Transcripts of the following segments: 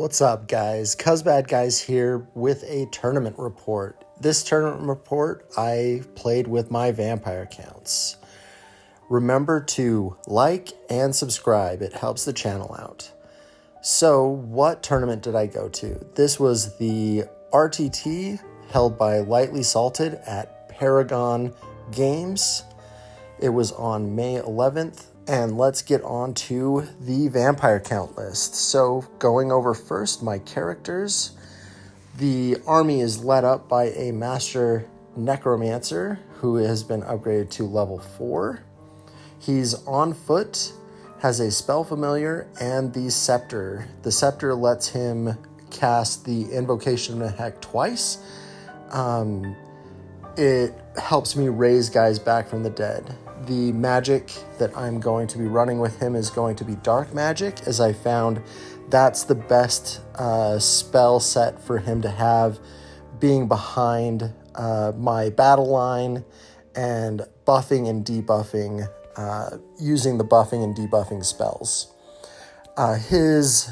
What's up, guys? CuzBadGuys here with a tournament report. This tournament report, I played with my vampire counts. Remember to like and subscribe. It helps the channel out. So, what tournament did I go to? This was the RTT held by Lightly Salted at Paragon Games. It was on May 11th. And let's get on to the vampire count list. So going over first, my characters. The army is led up by a master necromancer who has been upgraded to level 4. He's on foot, has a spell familiar, and the scepter. The scepter lets him cast the invocation of heck twice. It helps me raise guys back from the dead. The magic that I'm going to be running with him is going to be dark magic, as I found that's the best spell set for him to have, being behind my battle line and buffing and debuffing, using the buffing and debuffing spells. His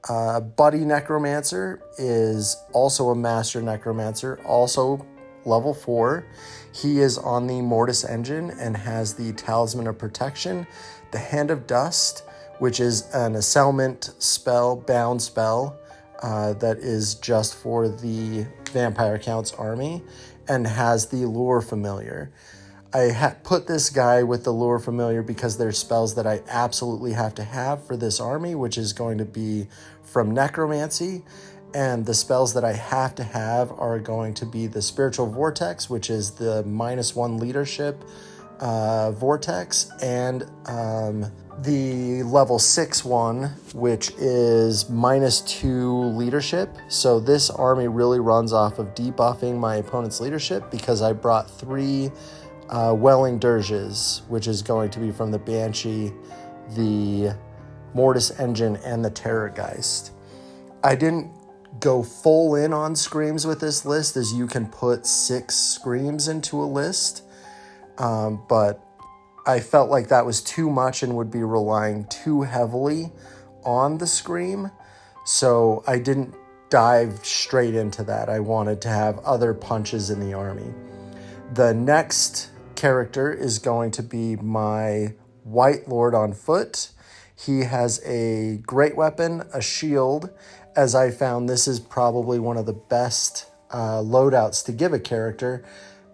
buddy necromancer is also a master necromancer, also level 4. He is on the Mortis engine and has the Talisman of Protection, the Hand of Dust, which is an assailment spell, bound spell, that is just for the Vampire Count's army, and has the Lure Familiar. I put this guy with the Lure Familiar because there's spells that I absolutely have to have for this army, which is going to be from Necromancy. And the spells that I have to have are going to be the Spiritual Vortex, which is the -1 leadership vortex, and the level 6 one, which is -2 leadership. So this army really runs off of debuffing my opponent's leadership because I brought 3 Welling Dirges, which is going to be from the Banshee, the Mortis engine, and the Terrorgeist. I didn't go full in on screams with this list, as you can put 6 screams into a list, but I felt like that was too much and would be relying too heavily on the scream, so I didn't dive straight into that. I wanted to have other punches in the army. The next character is going to be my White Lord on foot. He has a great weapon, a shield, as I found this is probably one of the best loadouts to give a character,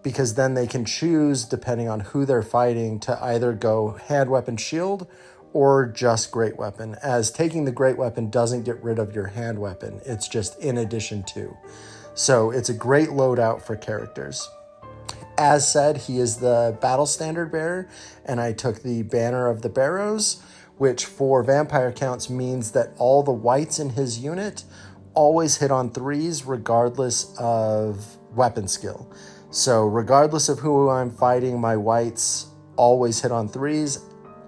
because then they can choose, depending on who they're fighting, to either go hand weapon shield or just great weapon, as taking the great weapon doesn't get rid of your hand weapon. It's just in addition to. So it's a great loadout for characters. As said, he is the battle standard bearer, and I took the Banner of the Barrows, which for vampire counts means that all the whites in his unit always hit on 3s regardless of weapon skill. So regardless of who I'm fighting, my whites always hit on 3s.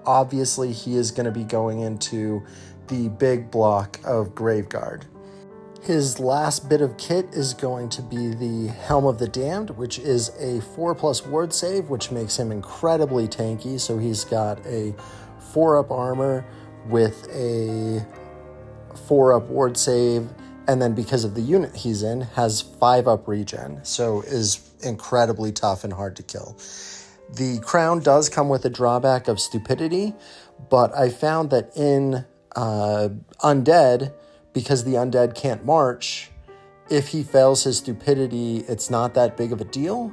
Obviously, he is going to be going into the big block of Graveguard. His last bit of kit is going to be the Helm of the Damned, which is a 4+ ward save, which makes him incredibly tanky. So he's got a 4-up armor with a 4-up ward save, and then because of the unit he's in, has 5-up regen, so is incredibly tough and hard to kill. The crown does come with a drawback of stupidity, but I found that in Undead, because the Undead can't march, if he fails his stupidity, it's not that big of a deal,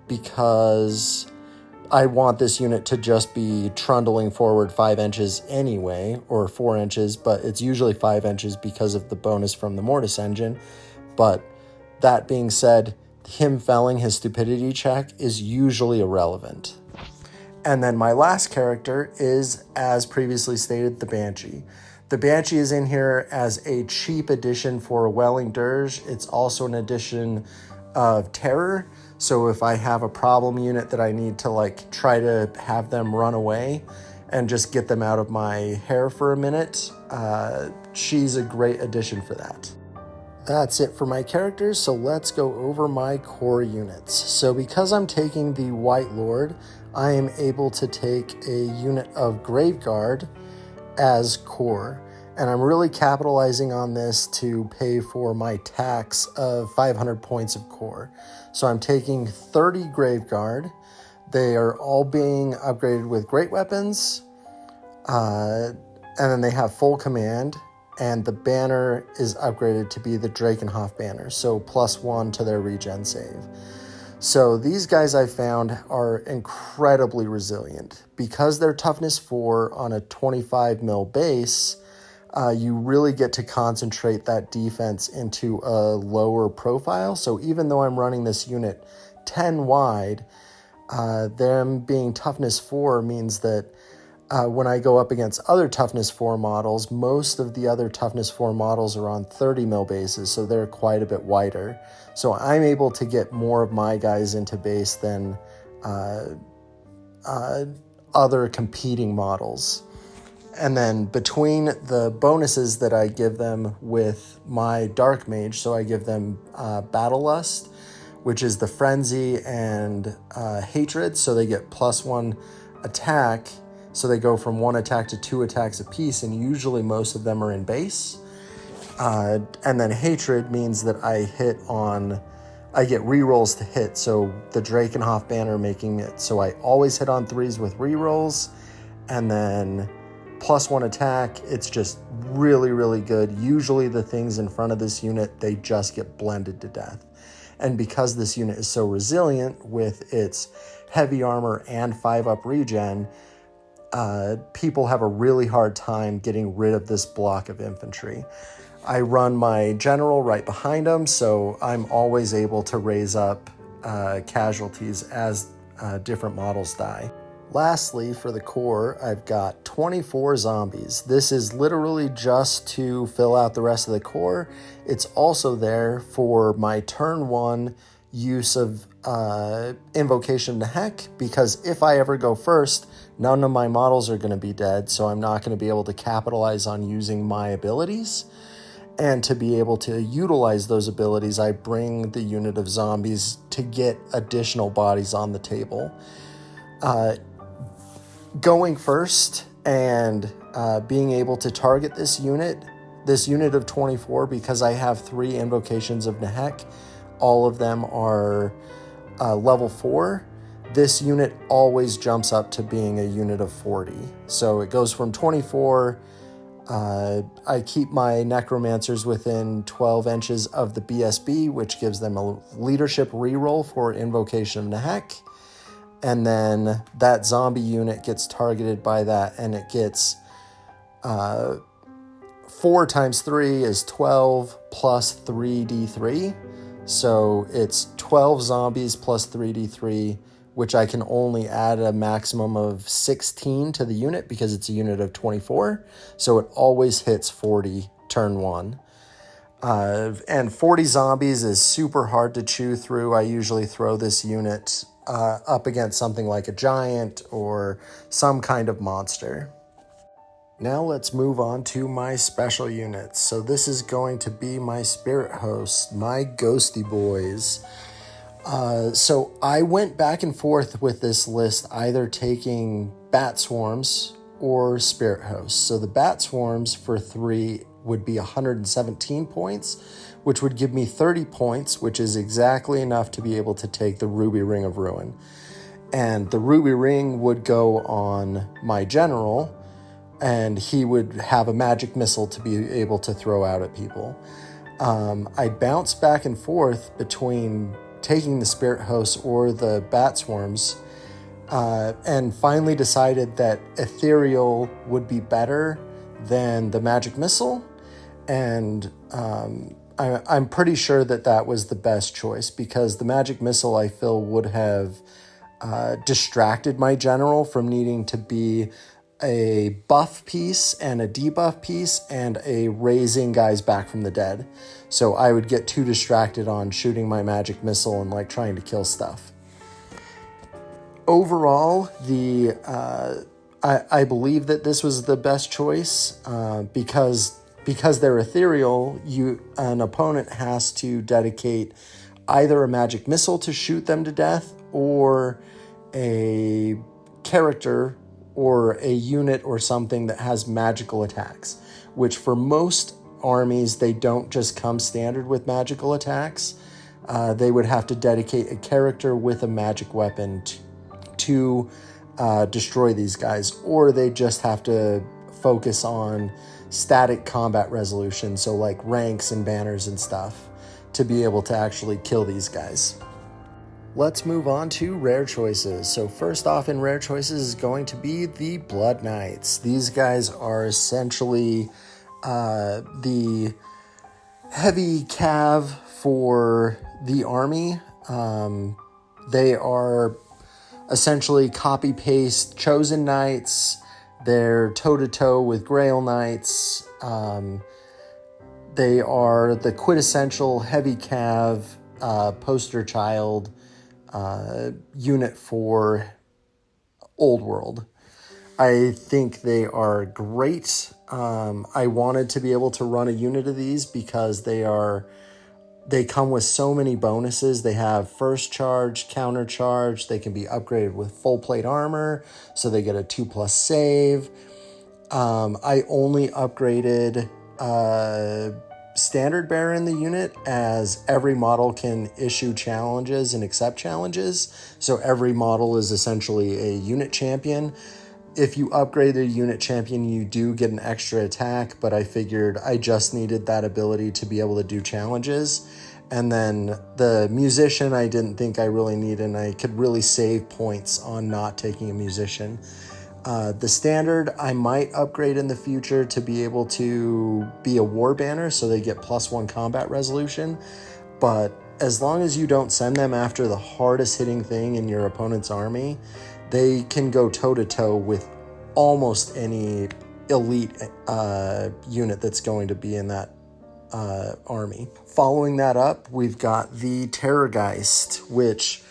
because I want this unit to just be trundling forward 5 inches anyway, or 4 inches, but it's usually 5 inches because of the bonus from the Mortis engine. But that being said, him failing his stupidity check is usually irrelevant. And then my last character is, as previously stated, the Banshee. The Banshee is in here as a cheap addition for a Welling Dirge. It's also an addition of Terror. So if I have a problem unit that I need to try to have them run away and just get them out of my hair for a minute, she's a great addition for that. That's it for my characters, so let's go over my core units. So because I'm taking the White Lord, I am able to take a unit of Graveguard as core. And I'm really capitalizing on this to pay for my tax of 500 points of core. So I'm taking 30 Graveguard. They are all being upgraded with great weapons. And then they have full command. And the banner is upgraded to be the Drakenhof banner. So +1 to their regen save. So these guys I found are incredibly resilient. Because they're toughness 4 on a 25 mil base, you really get to concentrate that defense into a lower profile. So even though I'm running this unit 10 wide, them being toughness 4 means that when I go up against other toughness 4 models, most of the other toughness 4 models are on 30 mil bases, so they're quite a bit wider. So I'm able to get more of my guys into base than other competing models. And then between the bonuses that I give them with my Dark Mage, so I give them Battle Lust, which is the Frenzy and Hatred, so they get +1 attack, so they go from 1 attack to 2 attacks apiece, and usually most of them are in base. And then Hatred means that I get rerolls to hit, so the Drakenhof banner making it so I always hit on 3s with rerolls, and then +1 attack. It's just really, really good. Usually the things in front of this unit, they just get blended to death. And because this unit is so resilient with its heavy armor and 5-up regen, people have a really hard time getting rid of this block of infantry. I run my general right behind him, so I'm always able to raise up casualties as different models die. Lastly, for the core, I've got 24 zombies. This is literally just to fill out the rest of the core. It's also there for my turn 1 use of Invocation to Heck, because if I ever go first, none of my models are going to be dead, so I'm not going to be able to capitalize on using my abilities. And to be able to utilize those abilities, I bring the unit of zombies to get additional bodies on the table. Going first and being able to target this unit of 24, because I have 3 invocations of Nehek, all of them are level 4. This unit always jumps up to being a unit of 40. So it goes from 24. I keep my necromancers within 12 inches of the BSB, which gives them a leadership reroll for Invocation of Nehek. And then that zombie unit gets targeted by that, and it gets 4 times 3 is 12 plus 3d3. So it's 12 zombies plus 3d3, which I can only add a maximum of 16 to the unit because it's a unit of 24. So it always hits 40 turn 1. And 40 zombies is super hard to chew through. I usually throw this unit up against something like a giant or some kind of monster. Now let's move on to my special units. So this is going to be my spirit hosts, my ghosty boys. So I went back and forth with this list, either taking bat swarms or spirit hosts. So the bat swarms for 3 would be 117 points, which would give me 30 points, which is exactly enough to be able to take the Ruby Ring of Ruin. And the Ruby Ring would go on my general, and he would have a magic missile to be able to throw out at people. I bounced back and forth between taking the spirit hosts or the bat swarms, and finally decided that ethereal would be better than the magic missile. And I'm pretty sure that was the best choice, because the magic missile, I feel, would have distracted my general from needing to be a buff piece and a debuff piece and a raising guys back from the dead. So I would get too distracted on shooting my magic missile and like trying to kill stuff. Overall, I believe that this was the best choice because they're ethereal. An opponent has to dedicate either a magic missile to shoot them to death or a character or a unit or something that has magical attacks, which for most armies, they don't just come standard with magical attacks. They would have to dedicate a character with a magic weapon to destroy these guys, or they just have to focus on static combat resolution, so like ranks and banners and stuff, to be able to actually kill these guys. Let's move on to rare choices. So first off in rare choices is going to be the Blood Knights. These guys are essentially the heavy cav for the army. They are essentially copy-paste Chosen Knights. They're toe-to-toe with Grail Knights. They are the quintessential heavy cav poster child unit for Old World. I think they are great. I wanted to be able to run a unit of these because they come with so many bonuses. They have first charge, counter charge. They can be upgraded with full plate armor, so they get a 2+ save. I only upgraded standard bearer in the unit, as every model can issue challenges and accept challenges. So every model is essentially a unit champion. If you upgrade a unit champion, you do get an extra attack, but I figured I just needed that ability to be able to do challenges. And then the musician, I didn't think I really needed, and I could really save points on not taking a musician. The standard, I might upgrade in the future to be able to be a war banner, so they get +1 combat resolution. But as long as you don't send them after the hardest hitting thing in your opponent's army, they can go toe-to-toe with almost any elite unit that's going to be in that army. Following that up, we've got the Terrorgeist, which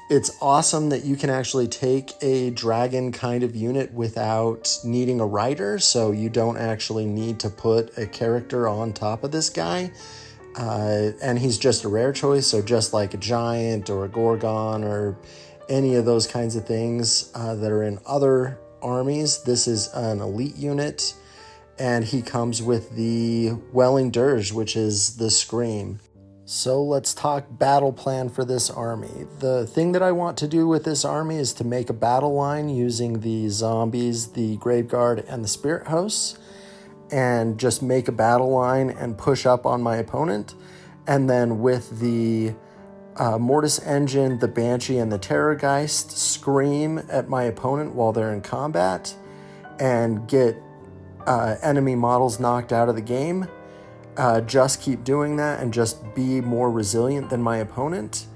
it's awesome that you can actually take a dragon kind of unit without needing a rider, so you don't actually need to put a character on top of this guy. And he's just a rare choice, so just like a giant or a Gorgon or any of those kinds of things that are in other armies, this is an elite unit, and he comes with the Welling Dirge, which is the Scream. So let's talk battle plan for this army. The thing that I want to do with this army is to make a battle line using the zombies, the Graveguard, and the Spirit Hosts, and just make a battle line and push up on my opponent. And then with the Mortis Engine, the Banshee, and the Terrorgeist, scream at my opponent while they're in combat and get enemy models knocked out of the game. Just keep doing that and just be more resilient than my opponent.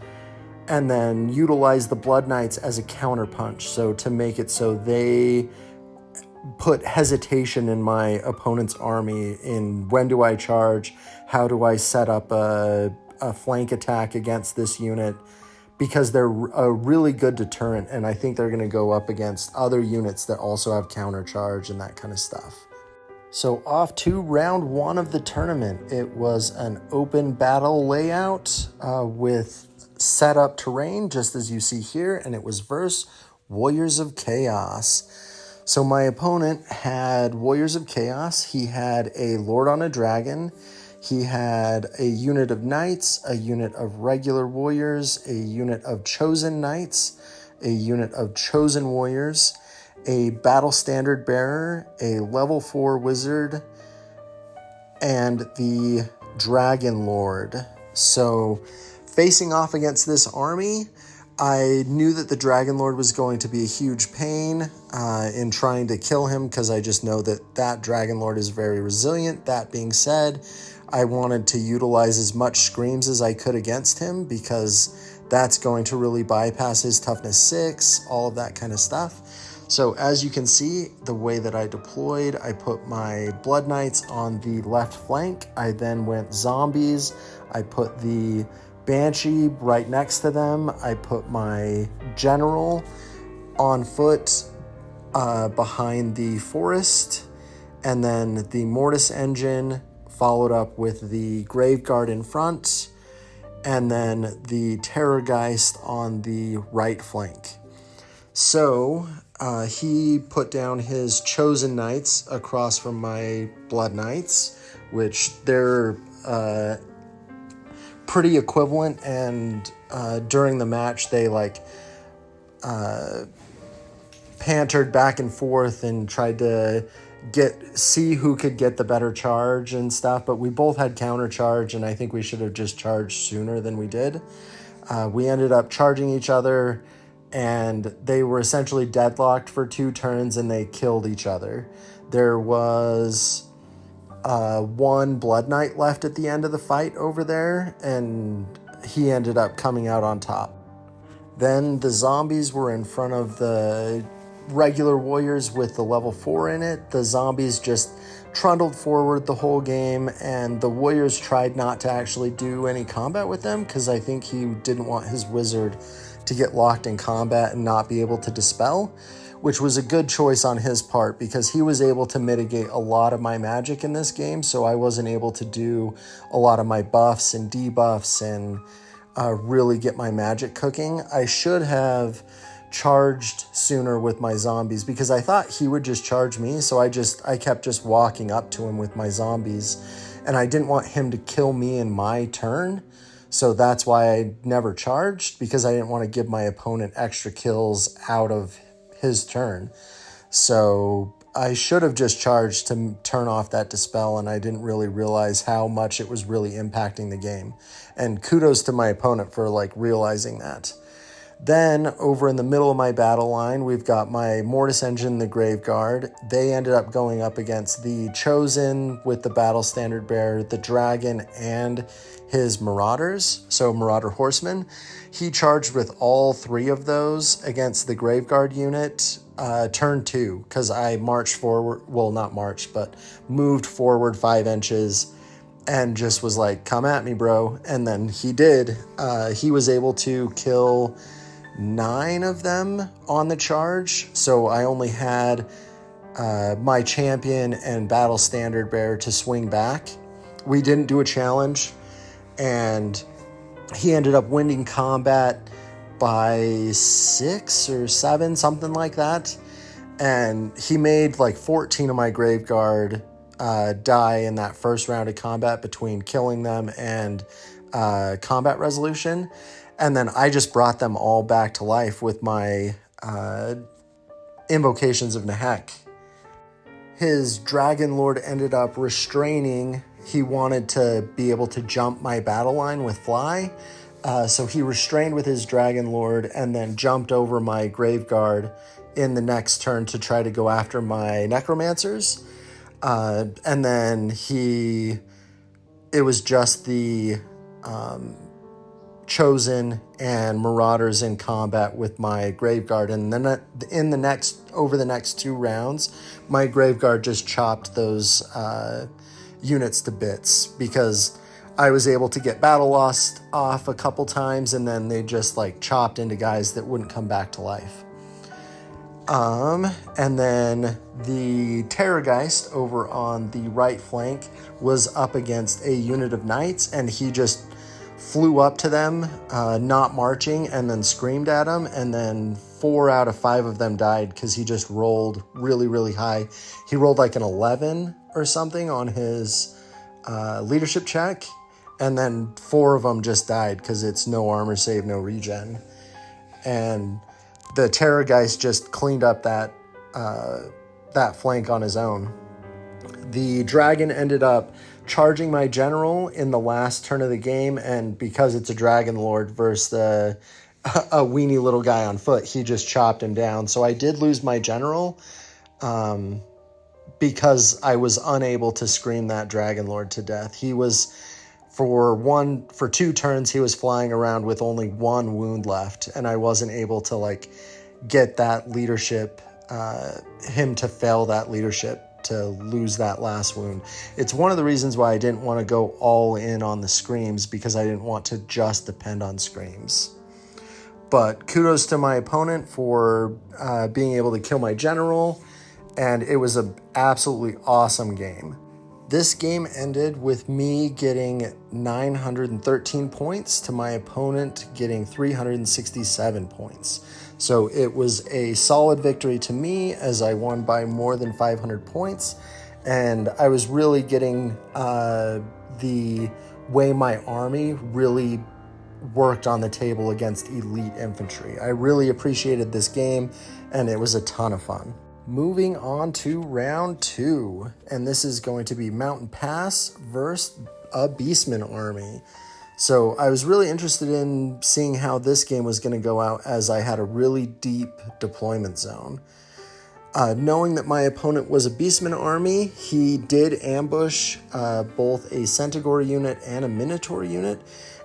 And then utilize the Blood Knights as a counterpunch, so to make it so they put hesitation in my opponent's army in when do I charge, how do I set up a flank attack against this unit, because they're a really good deterrent, and I think they're going to go up against other units that also have counter charge and that kind of stuff. So off to round 1 of the tournament. It was an open battle layout with set up terrain, just as you see here, and it was versus Warriors of Chaos. So my opponent had Warriors of Chaos. He had a Lord on a Dragon. He had a unit of Knights, a unit of regular Warriors, a unit of Chosen Knights, a unit of Chosen Warriors, a Battle Standard Bearer, a level 4 Wizard, and the Dragon Lord. So facing off against this army, I knew that the Dragon Lord was going to be a huge pain in trying to kill him, because I just know that Dragon Lord is very resilient. That being said, I wanted to utilize as much screams as I could against him, because that's going to really bypass his toughness 6, all of that kind of stuff. So as you can see, the way that I deployed, I put my Blood Knights on the left flank. I then went zombies. I put the Banshee right next to them. I put my General on foot behind the forest. And then the Mortis Engine followed up with the Graveguard in front. And then the Terrorgeist on the right flank. So He put down his chosen knights across from my blood knights, which they're pretty equivalent, and during the match they pantered back and forth and tried to see who could get the better charge and stuff, but we both had counter charge, and I think we should have just charged sooner than we did. We ended up charging each other, and they were essentially deadlocked for 2 turns, and they killed each other. There was one Blood Knight left at the end of the fight over there, and he ended up coming out on top. Then the zombies were in front of the regular warriors with the level 4 in it. The zombies just trundled forward the whole game, and the warriors tried not to actually do any combat with them because I think he didn't want his wizard to get locked in combat and not be able to dispel, which was a good choice on his part because he was able to mitigate a lot of my magic in this game, so I wasn't able to do a lot of my buffs and debuffs and really get my magic cooking. I should have charged sooner with my zombies because I thought he would just charge me, so I kept just walking up to him with my zombies, and I didn't want him to kill me in my turn, so that's why I never charged, because I didn't want to give my opponent extra kills out of his turn. So I should have just charged to turn off that dispel, and I didn't really realize how much it was really impacting the game, and kudos to my opponent for realizing that. Then, over in the middle of my battle line, we've got my Mortis Engine, the Graveguard. They ended up going up against the Chosen with the Battle Standard Bearer, the Dragon, and his Marauders, so Marauder Horsemen. He charged with all 3 of those against the Graveguard unit, turn 2, because I marched forward, well, not marched, but moved forward 5 inches, and just was like, come at me, bro. And then he did. He was able to kill 9 of them on the charge, so I only had my champion and battle standard bearer to swing back. We didn't do a challenge, and he ended up winning combat by 6 or 7, something like that, and he made 14 of my Graveguard die in that first round of combat between killing them and combat resolution. And then I just brought them all back to life with my invocations of Nehek. His Dragon Lord ended up restraining. He wanted to be able to jump my battle line with fly. So he restrained with his Dragon Lord and then jumped over my Graveguard in the next turn to try to go after my Necromancers. And then it was just the Chosen and Marauders in combat with my Graveguard, and then over the next 2 rounds, my Graveguard just chopped those units to bits because I was able to get Battle Lost off a couple times, and then they just chopped into guys that wouldn't come back to life. And then the Terrorgeist over on the right flank was up against a unit of knights, and he just flew up to them, not marching, and then screamed at them, and then 4 out of 5 of them died because he just rolled really, really high. He rolled an 11 or something on his leadership check, and then 4 of them just died because it's no armor save, no regen. And the Terrorgeist just cleaned up that flank on his own. The Dragon ended up charging my general in the last turn of the game, and because it's a Dragon Lord versus a weenie little guy on foot, he just chopped him down. So I did lose my general because I was unable to scream that Dragon Lord to death. He was, for 2 turns, he was flying around with only 1 wound left, and I wasn't able to get that leadership, him to fail that leadership, to lose that last wound. It's one of the reasons why I didn't want to go all in on the screams, because I didn't want to just depend on screams. But kudos to my opponent for being able to kill my general, and it was an absolutely awesome game. This game ended with me getting 913 points to my opponent getting 367 points. So it was a solid victory to me as I won by more than 500 points. And I was really getting the way my army really worked on the table against elite infantry. I really appreciated this game, and it was a ton of fun. Moving on to round 2, and this is going to be Mountain Pass versus a Beastman army. So I was really interested in seeing how this game was going to go out as I had a really deep deployment zone. Knowing that my opponent was a Beastman army, he did ambush both a Centaur unit and a Minotaur unit,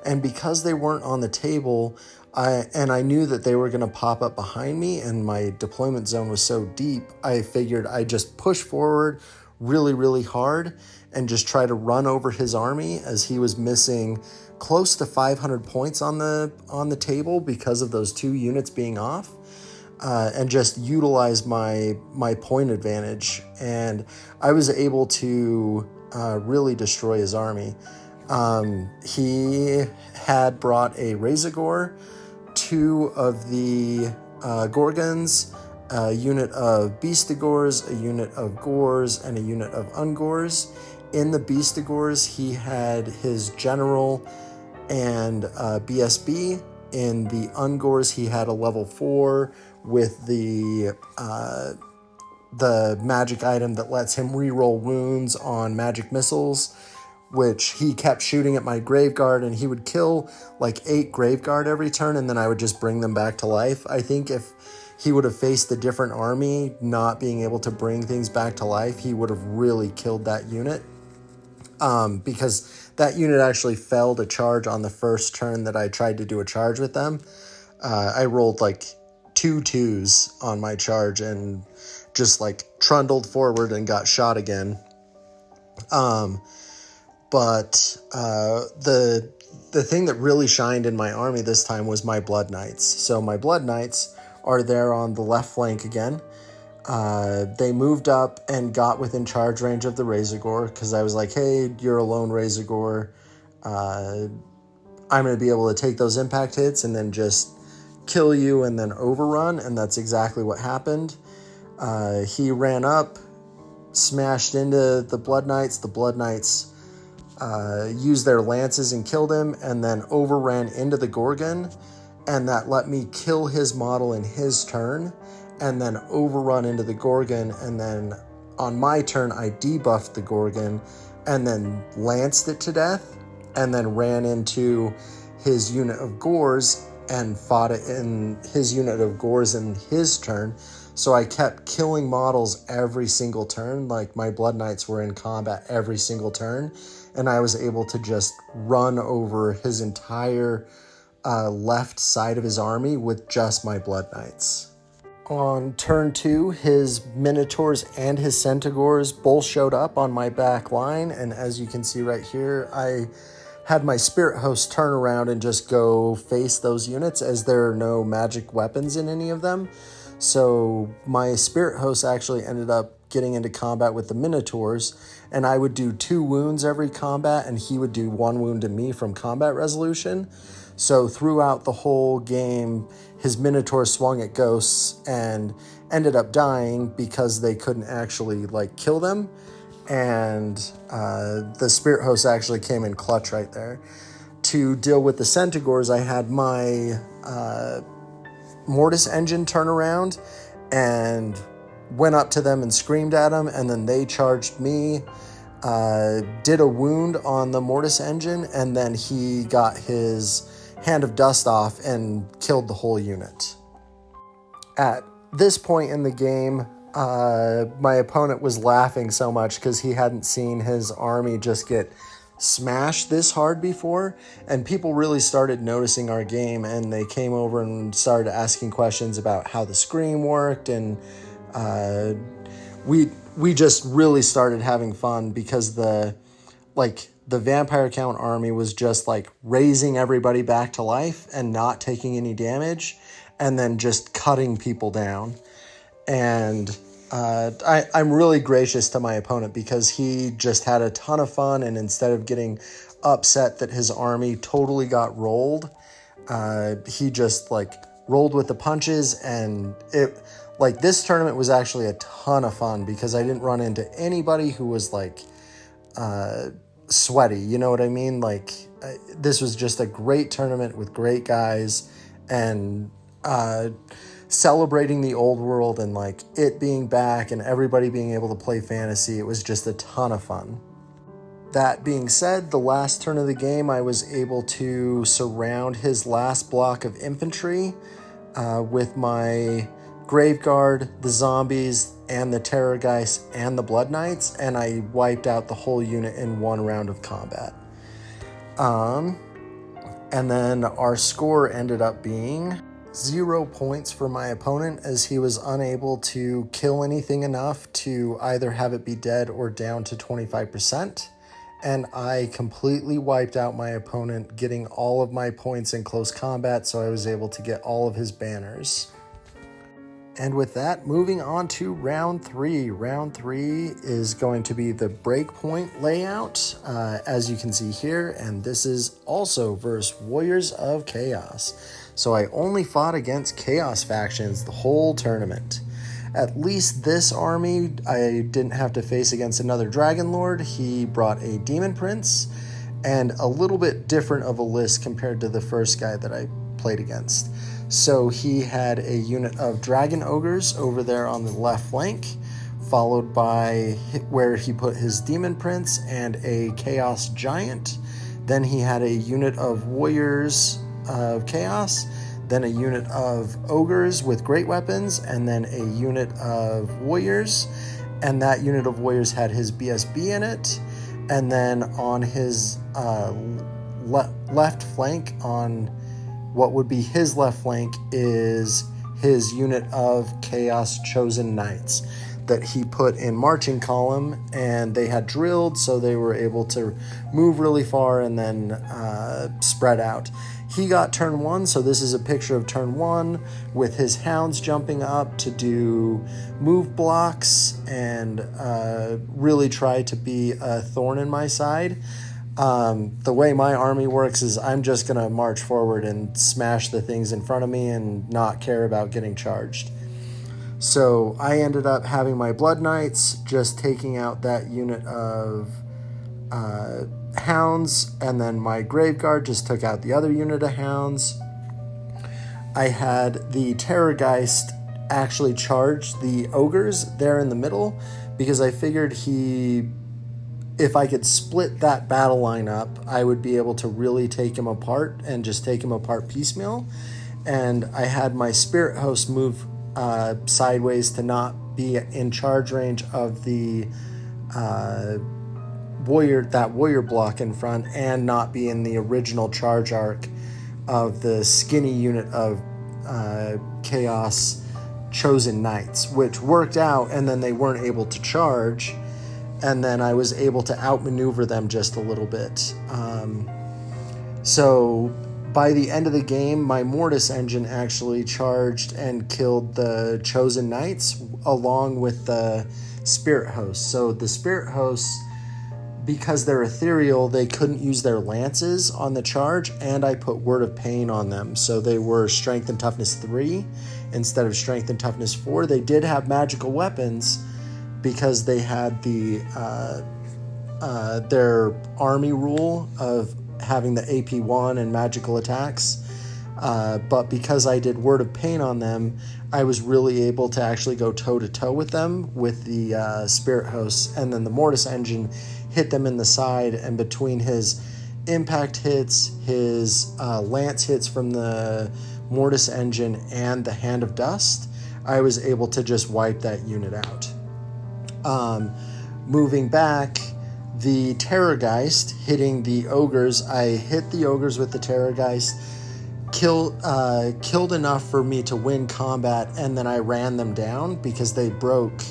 and because they weren't on the table, I knew that they were going to pop up behind me, and my deployment zone was so deep, I figured I'd just push forward really, really hard and just try to run over his army as he was missing close to 500 points on the table because of those 2 units being off. And just utilize my point advantage. And I was able to really destroy his army. He had brought a Razagor, 2 of the Gorgons, a unit of Beastigors, a unit of Gors, and a unit of Ungors. In the Beastigors, he had his General and BSB. In the Ungors, he had a level 4 with the magic item that lets him reroll wounds on magic missiles, which he kept shooting at my Graveguard, and he would kill like 8 Graveguard every turn, and then I would just bring them back to life. I think if he would have faced a different army, not being able to bring things back to life, he would have really killed that unit. Because that unit actually failed a charge on the first turn that I tried to do a charge with them. I rolled like 2 2s on my charge and just like trundled forward and got shot again. But the thing that really shined in my army this time was my Blood Knights. So my Blood Knights are there on the left flank again. They moved up and got within charge range of the Razagor because I was like, hey, you're a lone Razagor. I'm going to be able to take those impact hits and then just kill you and then overrun, and that's exactly what happened. He ran up, smashed into the Blood Knights. The Blood Knights used their lances and killed him, and then overran into the Gorgon, and that let me kill his model in his turn, and then overrun into the Gorgon, and then on my turn I debuffed the Gorgon, and then lanced it to death, and then ran into his unit of Gors and fought it in his unit of Gors in his turn. So I kept killing models every single turn, like my Blood Knights were in combat every single turn, and I was able to just run over his entire left side of his army with just my Blood Knights. On turn 2, his Minotaurs and his Centaurs both showed up on my back line, and as you can see right here, I had my Spirit Host turn around and just go face those units as there are no magic weapons in any of them. So my Spirit Host actually ended up getting into combat with the Minotaurs, and I would do 2 wounds every combat, and he would do 1 wound to me from combat resolution. So throughout the whole game, his Minotaur swung at ghosts and ended up dying because they couldn't actually like kill them. And the Spirit Host actually came in clutch right there. To deal with the Centaurs, I had my Mortis Engine turn around and went up to them and screamed at them, and then they charged me, did a wound on the Mortis Engine, and then he got his Hand of Dust off and killed the whole unit. At this point in the game, my opponent was laughing so much because he hadn't seen his army just get smashed this hard before, and people really started noticing our game, and they came over and started asking questions about how the scream worked, and we just really started having fun because the Vampire Count army was just like raising everybody back to life and not taking any damage, and then just cutting people down. And I'm really gracious to my opponent because he just had a ton of fun, and instead of getting upset that his army totally got rolled, he just like rolled with the punches, and this tournament was actually a ton of fun because I didn't run into anybody who was like sweaty, you know what I mean? Like this was just a great tournament with great guys, and celebrating the old world and like it being back and everybody being able to play fantasy. It was just a ton of fun. That being said, the last turn of the game, I was able to surround his last block of infantry with my Grave Guard, the zombies, and the Terrorgeist, and the Blood Knights, and I wiped out the whole unit in one round of combat. And then our score ended up being 0 points for my opponent, as he was unable to kill anything enough to either have it be dead or down to 25%. And I completely wiped out my opponent, getting all of my points in close combat, so I was able to get all of his banners. And with that, moving on to round 3. Round 3 is going to be the Breakpoint layout, as you can see here, and this is also versus Warriors of Chaos. So I only fought against Chaos factions the whole tournament. At least this army, I didn't have to face against another Dragon Lord. He brought a Demon Prince, and a little bit different of a list compared to the first guy that I played against. So he had a unit of Dragon Ogres over there on the left flank, followed by where he put his Demon Prince and a Chaos Giant. Then he had a unit of Warriors of Chaos, then a unit of Ogres with great weapons, and then a unit of Warriors. And that unit of Warriors had his BSB in it. And then on his left flank, on what would be his left flank, is his unit of Chaos Chosen Knights that he put in marching column, and they had drilled, so they were able to move really far and then spread out. He got turn 1, so this is a picture of turn 1 with his hounds jumping up to do move blocks and really try to be a thorn in my side. The way my army works is I'm just going to march forward and smash the things in front of me and not care about getting charged. So I ended up having my Blood Knights just taking out that unit of hounds, and then my Grave Guard just took out the other unit of hounds. I had the Terrorgeist actually charge the ogres there in the middle because I figured if I could split that battle line up, I would be able to really take him apart and just take him apart piecemeal. And I had my Spirit Host move sideways to not be in charge range of the warrior block in front, and not be in the original charge arc of the skinny unit of Chaos Chosen Knights, which worked out, and then they weren't able to charge, and then I was able to outmaneuver them just a little bit. So by the end of the game, my Mortis engine actually charged and killed the Chosen Knights along with the Spirit Hosts. So the Spirit Hosts, because they're ethereal, they couldn't use their lances on the charge, and I put Word of Pain on them. So they were Strength and Toughness 3 instead of Strength and Toughness 4. They did have magical weapons because they had their army rule of having the AP1 and magical attacks. But because I did Word of Pain on them, I was really able to actually go toe-to-toe with them with the Spirit Hosts, and then the Mortis engine hit them in the side, and between his impact hits, his lance hits from the Mortis engine, and the Hand of Dust, I was able to just wipe that unit out. Moving back, the Terrorgeist hitting the Ogres, I hit the Ogres with the Terrorgeist, killed enough for me to win combat, and then I ran them down because they broke.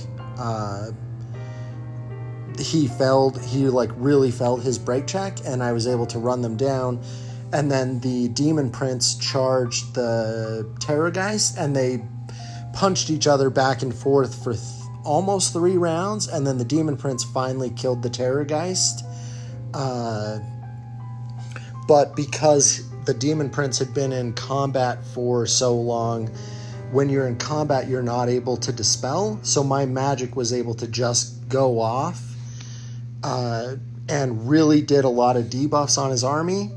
He really failed his break check, and I was able to run them down. And then the Demon Prince charged the Terrorgeist, and they punched each other back and forth for almost 3 rounds, and then the Demon Prince finally killed the Terrorgeist. But because the Demon Prince had been in combat for so long, when you're in combat, you're not able to dispel. So my magic was able to just go off and really did a lot of debuffs on his army.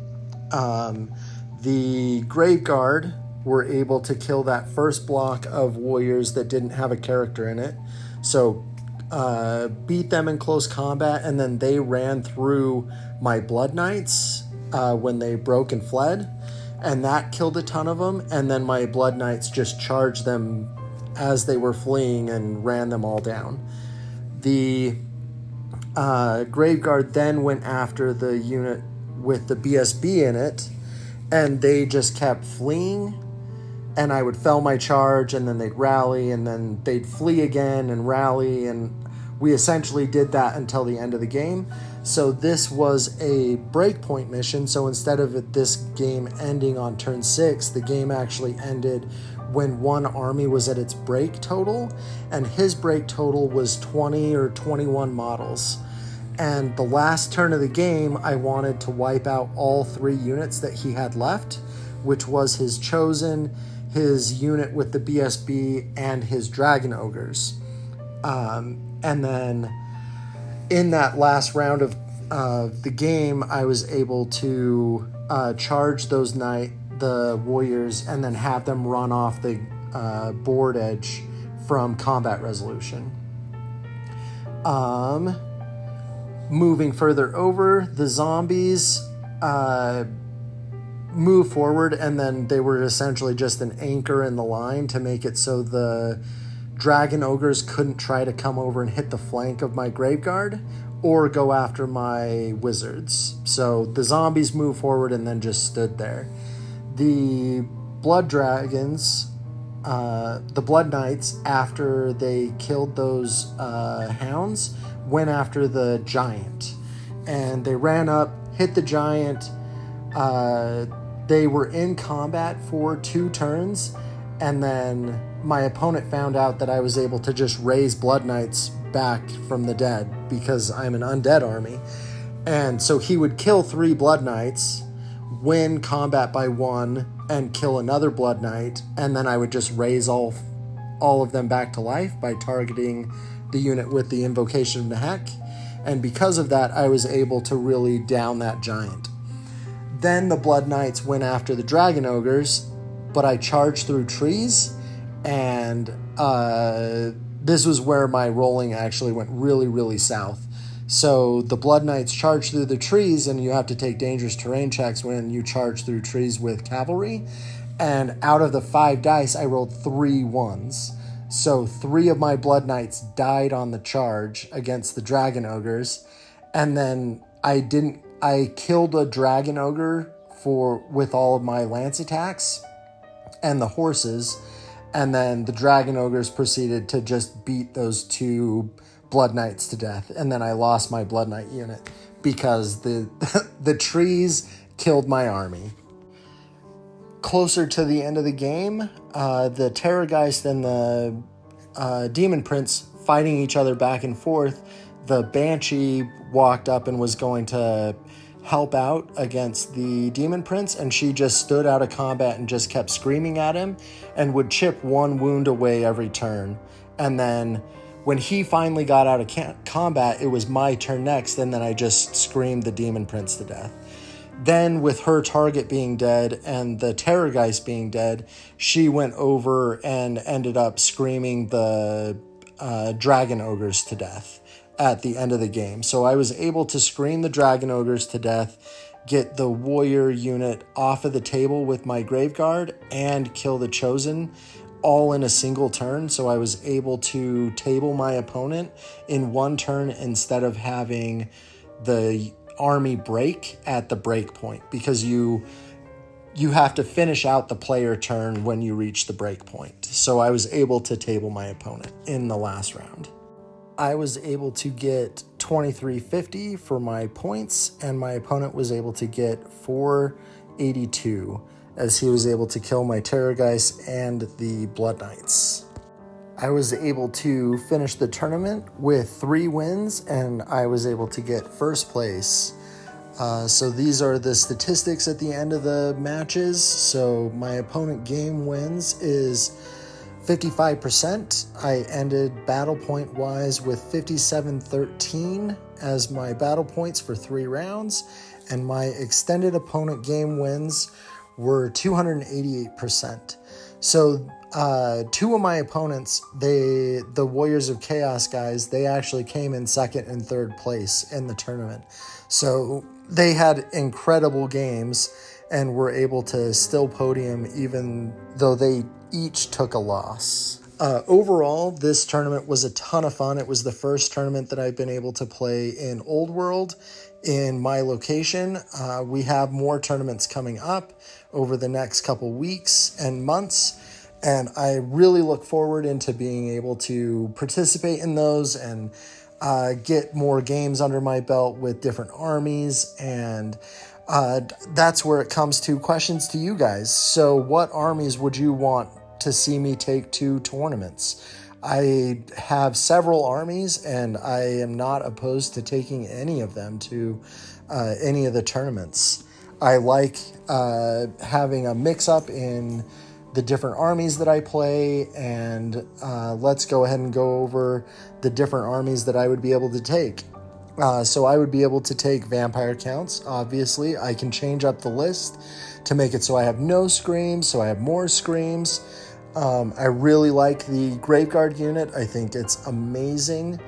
The Graveguard were able to kill that first block of warriors that didn't have a character in it. So beat them in close combat, and then they ran through my Blood Knights when they broke and fled. And that killed a ton of them, and then my Blood Knights just charged them as they were fleeing and ran them all down. The Graveguard then went after the unit with the BSB in it, and they just kept fleeing, and I would fell my charge, and then they'd rally, and then they'd flee again and rally, and we essentially did that until the end of the game. So this was a breakpoint mission. So instead of this game ending on turn 6, the game actually ended when one army was at its break total, and his break total was 20 or 21 models. And the last turn of the game, I wanted to wipe out all 3 units that he had left, which was his Chosen, his unit with the BSB, and his Dragon Ogres. And then in that last round of the game, I was able to charge the warriors and then have them run off the board edge from combat resolution. Moving further over, the zombies move forward, and then they were essentially just an anchor in the line to make it so the Dragon Ogres couldn't try to come over and hit the flank of my Graveguard or go after my Wizards. So the zombies moved forward and then just stood there. The Blood Dragons, the Blood Knights, after they killed those hounds, went after the Giant. And they ran up, hit the Giant. They were in combat for 2 turns, and then my opponent found out that I was able to just raise Blood Knights back from the dead because I'm an undead army. And so he would kill 3 Blood Knights, win combat by 1, and kill another Blood Knight, and then I would just raise all of them back to life by targeting the unit with the Invocation of Nehek. And because of that, I was able to really down that Giant. Then the Blood Knights went after the Dragon Ogres, but I charged through trees, and this was where my rolling actually went really, really south. So the Blood Knights charged through the trees, and you have to take dangerous terrain checks when you charge through trees with cavalry. And out of the 5 dice, I rolled 3 ones. So 3 of my Blood Knights died on the charge against the Dragon Ogres. And then I killed a Dragon Ogre with all of my lance attacks and the horses. And then the Dragon Ogres proceeded to just beat those 2 Blood Knights to death. And then I lost my Blood Knight unit because the trees killed my army. Closer to the end of the game, the Terrorgeist and the Demon Prince fighting each other back and forth, the Banshee walked up and was going to help out against the Demon Prince, and she just stood out of combat and just kept screaming at him and would chip 1 wound away every turn. And then when he finally got out of combat, it was my turn next, and then I just screamed the Demon Prince to death. Then with her target being dead and the Terrorgeist being dead, she went over and ended up screaming the Dragon Ogres to death at the end of the game. So I was able to scream the Dragon Ogres to death, get the warrior unit off of the table with my Graveguard, and kill the Chosen all in a single turn. So I was able to table my opponent in 1 turn instead of having the army break at the break point, because you have to finish out the player turn when you reach the break point. So I was able to table my opponent in the last round. I was able to get 2350 for my points, and my opponent was able to get 482 as he was able to kill my Terrorgeist and the Blood Knights. I was able to finish the tournament with 3 wins, and I was able to get first place. So these are the statistics at the end of the matches. So my opponent game wins is 55%. I ended battle point wise with 57-13 as my battle points for 3 rounds, and my extended opponent game wins were 288%. So 2 of my opponents, the Warriors of Chaos guys, they actually came in 2nd and 3rd place in the tournament. So they had incredible games and were able to still podium even though they each took a loss. Overall, this tournament was a ton of fun. It was the first tournament that I've been able to play in Old World in my location. We have more tournaments coming up over the next couple weeks and months, and I really look forward into being able to participate in those and get more games under my belt with different armies. And that's where it comes to questions to you guys. So what armies would you want to see me take to tournaments? I have several armies, and I am not opposed to taking any of them to any of the tournaments. I like having a mix-up in the different armies that I play, and let's go ahead and go over the different armies that I would be able to take. So I would be able to take vampire counts, obviously. I can change up the list to make it so I have no screams, so I have more screams. I really like the Graveguard unit. I think it's amazing.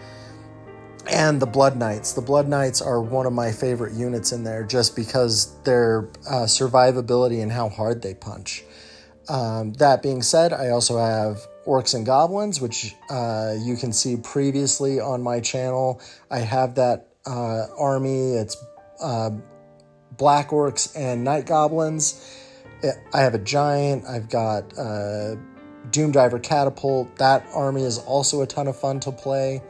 And the Blood Knights. The Blood Knights are one of my favorite units in there just because their survivability and how hard they punch. That being said, I also have Orcs and Goblins, which you can see previously on my channel. I have that army. It's Black Orcs and Night Goblins. I have a Giant. I've got Doomdiver Catapult. That army is also a ton of fun to play.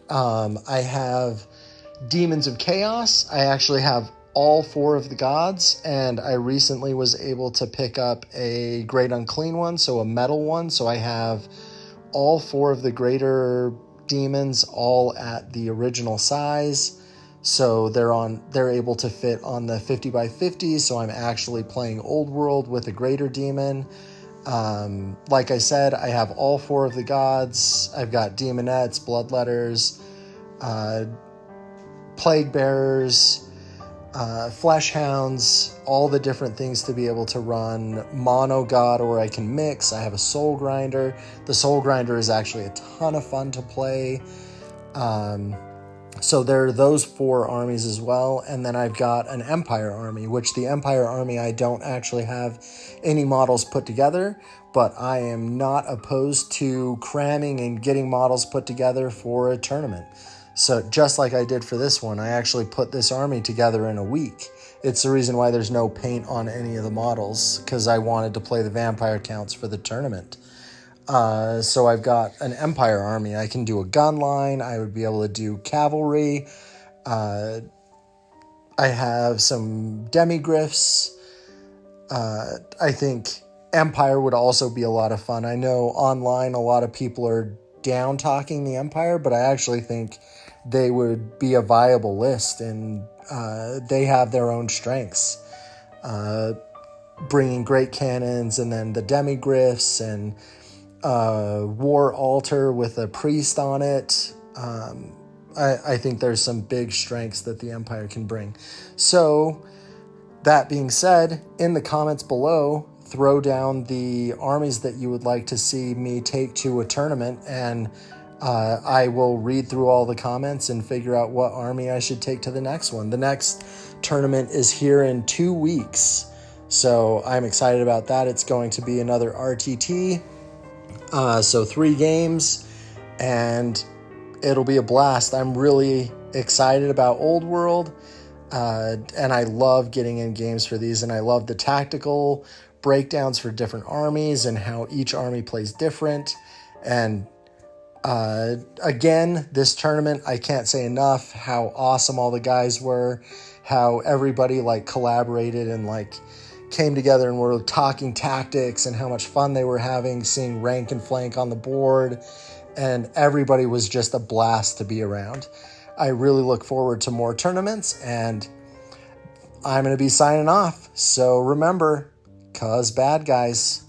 I have Demons of Chaos. I actually have all 4 of the gods, and I recently was able to pick up a Great Unclean one, so a metal one. So I have all 4 of the greater demons all at the original size. So they're able to fit on the 50 by 50. So I'm actually playing Old World with a greater demon. Like I said, I have all 4 of the gods. I've got Demonettes, Bloodletters, Plague Bearers, Flesh Hounds, all the different things to be able to run Mono God, or I can mix. I have a Soul Grinder. The Soul Grinder is actually a ton of fun to play. So there are those 4 armies as well. And then I've got an Empire army, which the Empire army, I don't actually have any models put together, but I am not opposed to cramming and getting models put together for a tournament. So just like I did for this one, I actually put this army together in a week. It's the reason why there's no paint on any of the models, because I wanted to play the vampire counts for the tournament. So I've got an Empire army. I can do a gun line. I would be able to do cavalry. I have some demigryphs. I think Empire would also be a lot of fun. I know online a lot of people are down talking the Empire, but I actually think they would be a viable list, and they have their own strengths. Bringing great cannons, and then the demigryphs, and war altar with a priest on it. I think there's some big strengths that the Empire can bring. So that being said, in the comments below, throw down the armies that you would like to see me take to a tournament, and I will read through all the comments and figure out what army I should take to the next one. The next tournament is here in 2 weeks, so I'm excited about that. It's going to be another RTT, so 3 games, and it'll be a blast. I'm really excited about Old World, and I love getting in games for these, and I love the tactical breakdowns for different armies and how each army plays different. And again, this tournament, I can't say enough how awesome all the guys were, how everybody like collaborated and like came together and were talking tactics and how much fun they were having, seeing rank and flank on the board, and everybody was just a blast to be around. I really look forward to more tournaments, and I'm going to be signing off. So remember, 'cause bad guys.